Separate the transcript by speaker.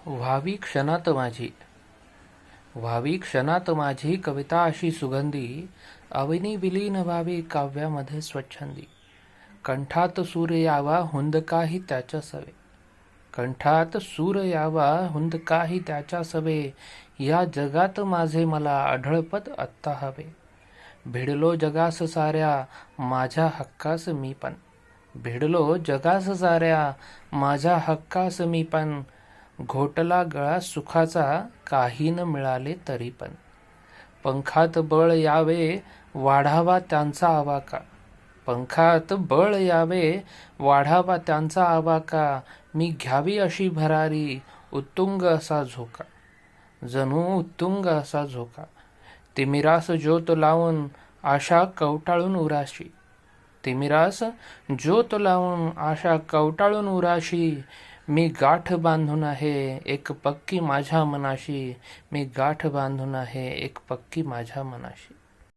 Speaker 1: व्हावी क्षणात माझी व्हावी क्षणात माझी कविता अशी सुगंधी अवनी विलीन व्हावी काव्यामध्ये स्वच्छंदी कंठात सूर यावा हुंदकाही त्याच्या सवे कंठात सूर यावा हुंदकाही त्याच्या सवे या जगात माझे मला आढळपद आत्ता हवे भिडलो जगास साऱ्या माझ्या हक्कास मी पण भिडलो जगास साऱ्या माझ्या हक्कास मी पण घोटला गळा सुखाचा काही न मिळाले तरी पण पंखात बळ यावे वाढावा त्यांचा आवाका पंखात बळ यावे वाढावा त्यांचा आवाका मी घ्यावी अशी भरारी उत्तुंग असा झोका जणू उत्तुंग असा झोका तिमिरास ज्योत लावून आशा कवटाळून उराशी तिमिरास ज्योत लावून आशा कवटाळून उराशी मी गाठ बांधून आहे एक पक्की माझ्या मनाशी मी गाठ बांधून आहे एक पक्की माझ्या मनाशी